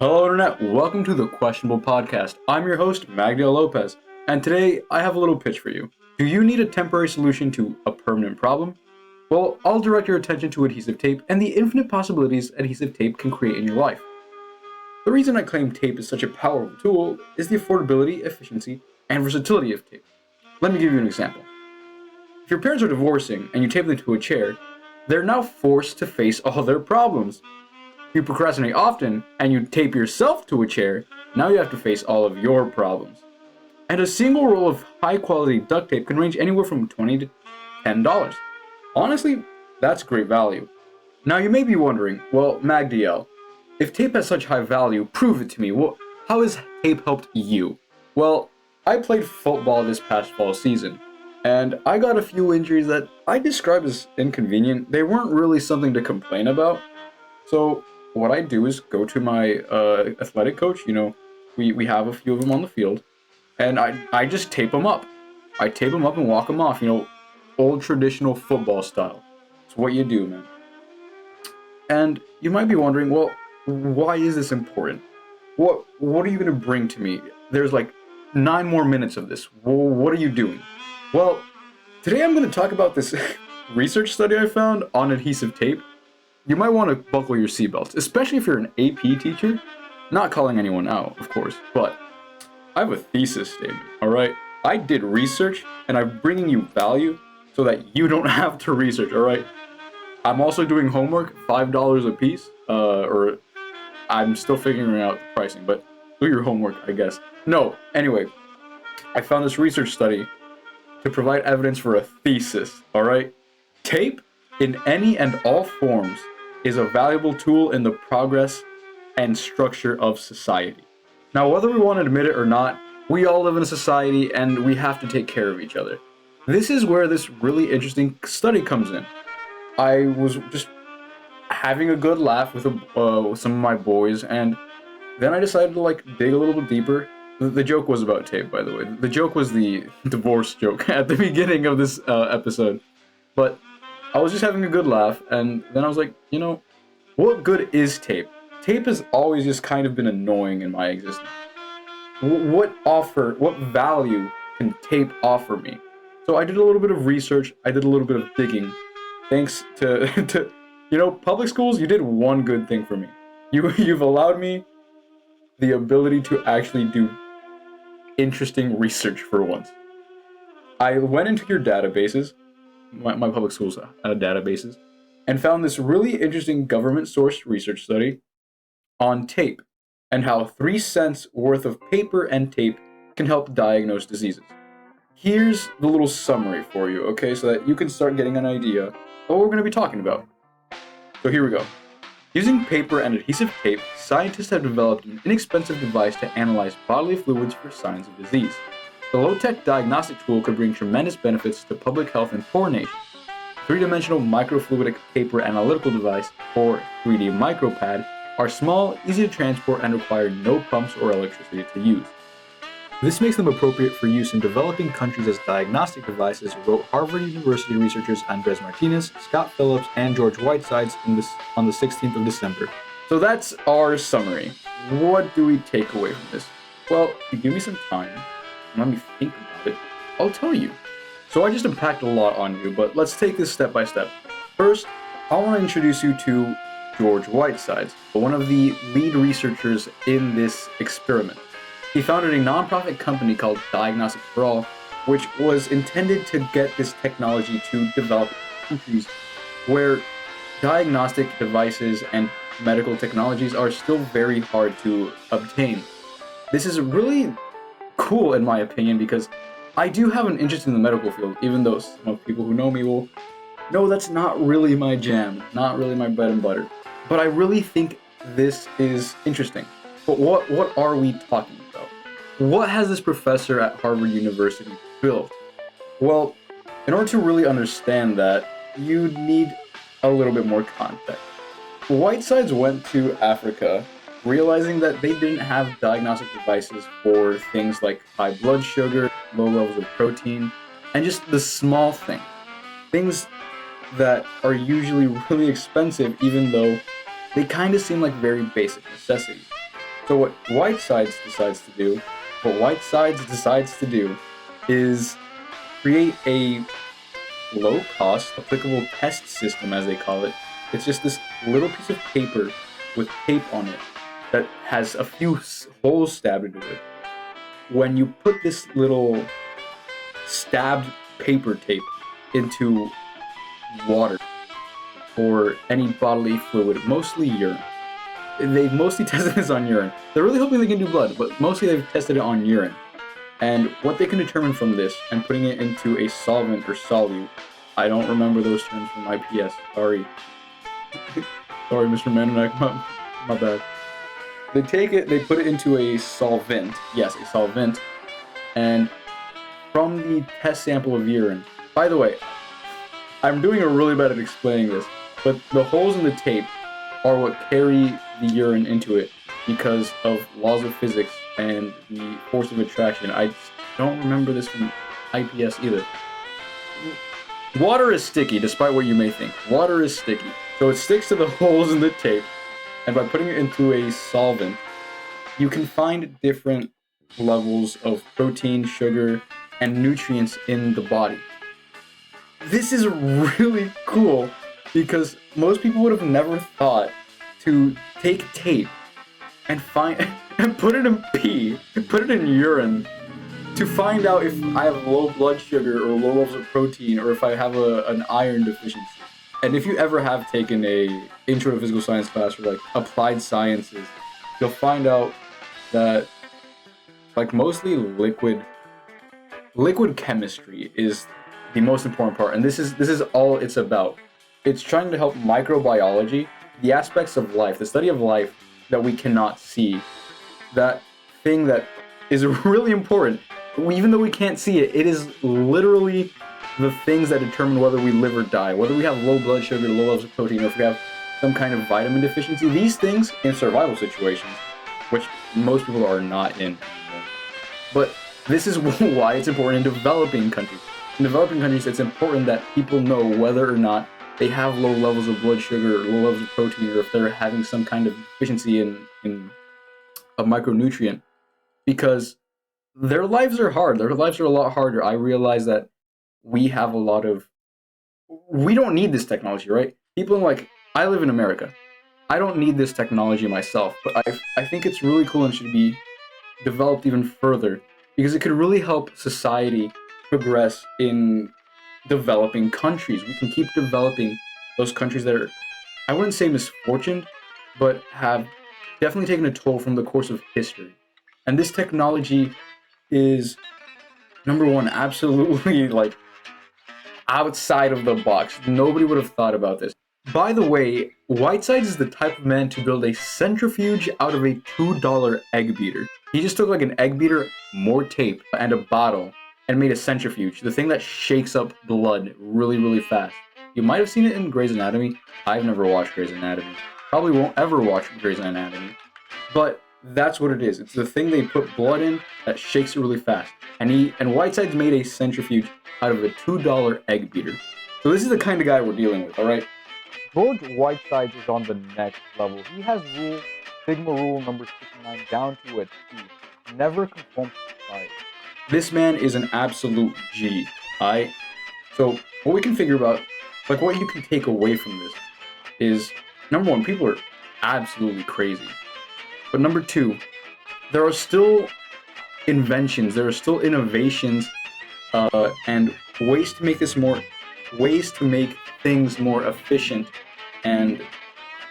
Hello, Internet. Welcome to the Questionable Podcast. I'm your host, Magdiel Lopez, and today I have a little pitch for you. Do you need a temporary solution to a permanent problem? Well, I'll direct your attention to adhesive tape and the infinite possibilities adhesive tape can create in your life. The reason I claim tape is such a powerful tool is the affordability, efficiency, and versatility of tape. Let me give you an example. If your parents are divorcing and you tape them to a chair, they're now forced to face all their problems. You procrastinate often and you tape yourself to a chair, now you have to face all of your problems. And a single roll of high quality duct tape can range anywhere from $20 to $10. Honestly, that's great value. Now you may be wondering, well, MagDL, if tape has such high value, prove it to me. How has tape helped you? Well, I played football this past fall season, and I got a few injuries that I describe as inconvenient. They weren't really something to complain about. So what I do is go to my athletic coach. We have a few of them on the field, and I just tape them up. I tape them up and walk them off, old traditional football style. It's what you do, man. And you might be wondering, well, why is this important? What are you going to bring to me? There's like 9 more minutes of this. What are you doing? Well, today I'm going to talk about this research study I found on adhesive tape. You might want to buckle your seatbelts, especially if you're an AP teacher. Not calling anyone out, of course, but I have a thesis statement, all right? I did research, and I'm bringing you value so that you don't have to research, all right? I'm also doing homework, $5 a piece, or I'm still figuring out the pricing, but do your homework, I guess. No, anyway, I found this research study to provide evidence for a thesis, all right? Tape, in any and all forms, is a valuable tool in the progress and structure of society. Now, whether we want to admit it or not, we all live in a society and we have to take care of each other. This is where this really interesting study comes in. I was just having a good laugh with some of my boys, and then I decided to dig a little bit deeper. The joke was about tape, by the way. The joke was the divorce joke at the beginning of this episode. But I was just having a good laugh, and then I was like, what good is tape? Tape has always just kind of been annoying in my existence. What value can tape offer me? So I did a little bit of research, I did a little bit of digging. Thanks to, public schools, you did one good thing for me. You've allowed me the ability to actually do interesting research for once. I went into your databases, my public schools databases, and found this really interesting government-sourced research study on tape and how 3 cents worth of paper and tape can help diagnose diseases. Here's the little summary for you, okay, so that you can start getting an idea of what we're going to be talking about. So here we go. Using paper and adhesive tape, scientists have developed an inexpensive device to analyze bodily fluids for signs of disease. The low-tech diagnostic tool could bring tremendous benefits to public health in poor nations. Three-dimensional microfluidic paper analytical device, or 3D micropad, are small, easy to transport, and require no pumps or electricity to use. This makes them appropriate for use in developing countries as diagnostic devices, wrote Harvard University researchers Andres Martinez, Scott Phillips, and George Whitesides on the 16th of December. So that's our summary. What do we take away from this? Well, if you give me some time, and let me think about it, I'll tell you. So I just unpacked a lot on you, but let's take this step by step. First, I want to introduce you to George Whitesides, one of the lead researchers in this experiment. He founded a nonprofit company called Diagnostics for All, which was intended to get this technology to developed countries where diagnostic devices and medical technologies are still very hard to obtain. This is really cool in my opinion because I do have an interest in the medical field, even though some of people who know me will know that's not really my jam, not really my bread and butter. But I really think this is interesting. But what are we talking about? What has this professor at Harvard University built? Well, in order to really understand that, you need a little bit more context. Whitesides went to Africa realizing that they didn't have diagnostic devices for things like high blood sugar, low levels of protein, and just the small things that are usually really expensive even though they kind of seem like very basic necessities. So what Whitesides decides to do is create a low-cost, applicable test system, as they call it. It's just this little piece of paper with tape on it that has a few holes stabbed into it. When you put this little stabbed paper tape into water or any bodily fluid, mostly urine. They've mostly tested this on urine. They're really hoping they can do blood, but mostly they've tested it on urine. And what they can determine from this and putting it into a solvent or solute, I don't remember those terms from IPS. Sorry. Sorry, Mr. Manonek, my bad. They take it, they put it into a solvent. Yes, a solvent. And from the test sample of urine. By the way, I'm doing a really bad at explaining this, but the holes in the tape are what carry the urine into it because of laws of physics and the force of attraction. I don't remember this from IPS either. Water is sticky, despite what you may think. Water is sticky. So it sticks to the holes in the tape, and by putting it into a solvent, you can find different levels of protein, sugar, and nutrients in the body. This is really cool because most people would have never thought to take tape and put it in pee, put it in urine to find out if I have low blood sugar or low levels of protein or if I have an iron deficiency. And if you ever have taken a intro to physical science class or like applied sciences, you'll find out that like mostly liquid chemistry is the most important part, and this is all it's about. It's trying to help microbiology, the aspects of life, the study of life that we cannot see, that thing that is really important. Even though we can't see it, it is literally the things that determine whether we live or die, whether we have low blood sugar, low levels of protein, or if we have some kind of vitamin deficiency. These things in survival situations, which most people are not in. But this is why it's important in developing countries. In developing countries, it's important that people know whether or not they have low levels of blood sugar or low levels of protein, or if they're having some kind of deficiency in a micronutrient, because their lives are hard. Their lives are a lot harder. I realize that we don't need this technology, right? I live in America. I don't need this technology myself, but I think it's really cool and should be developed even further because it could really help society progress in developing countries. We can keep developing those countries that are, I wouldn't say misfortuned, but have definitely taken a toll from the course of history. And this technology is, number one, absolutely like outside of the box. Nobody would have thought about this. By the way, Whitesides is the type of man to build a centrifuge out of a $2 egg beater. He just took like an egg beater, more tape, and a bottle, and made a centrifuge, the thing that shakes up blood really, really fast. You might have seen it in Grey's Anatomy. I've never watched Grey's Anatomy. Probably won't ever watch Grey's Anatomy. But that's what it is. It's the thing they put blood in that shakes it really fast. And Whitesides made a centrifuge out of a $2 egg beater. So this is the kind of guy we're dealing with, alright? George Whitesides is on the next level. He has Sigma rule number 69 down to a T. Never conform to society. This man is an absolute G, alright? So what we can figure about, like what you can take away from this is, number one, people are absolutely crazy. But number two, there are still inventions, there are still innovations, and ways to make things more efficient and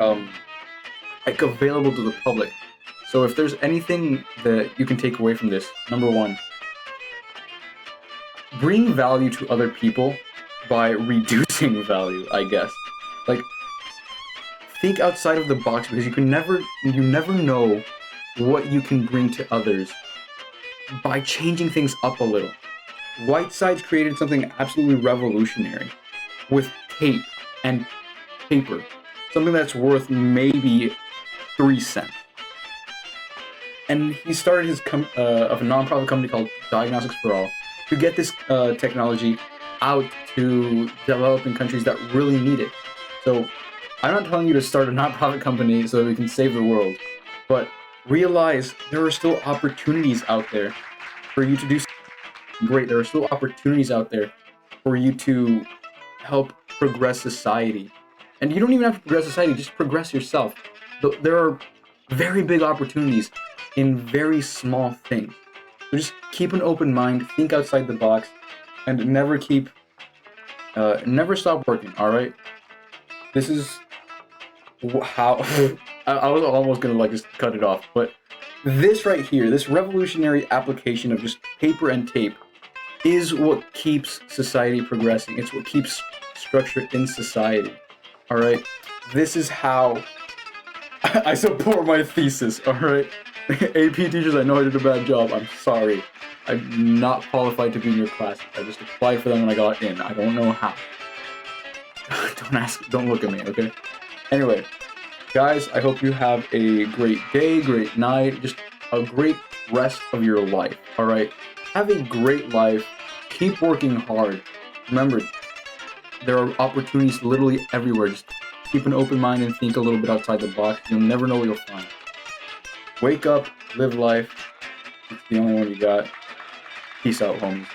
like available to the public. So if there's anything that you can take away from this, number one, bring value to other people by reducing value, I guess. Like, think outside of the box because you never know what you can bring to others by changing things up a little. Whitesides created something absolutely revolutionary with tape and paper, something that's worth maybe 3 cents. And he started his of a nonprofit company called Diagnostics for All to get this technology out to developing countries that really need it. So I'm not telling you to start a nonprofit company so that we can save the world, but realize there are still opportunities out there for you to do great. There are still opportunities out there for you to help progress society. And you don't even have to progress society, just progress yourself. There are very big opportunities in very small things. So just keep an open mind, think outside the box, and never stop working, alright? This is how I was almost gonna like just cut it off, but this right here, this revolutionary application of just paper and tape is what keeps society progressing. It's what keeps structure in society. Alright? This is how I support my thesis, alright? AP teachers, I know I did a bad job. I'm sorry. I'm not qualified to be in your class. I just applied for them and I got in. I don't know how. Don't look at me, okay? Anyway, guys, I hope you have a great day, great night, just a great rest of your life, alright? Have a great life. Keep working hard. Remember, there are opportunities literally everywhere. Just keep an open mind and think a little bit outside the box. You'll never know what you'll find. Wake up, live life. It's the only one you got. Peace out, homies.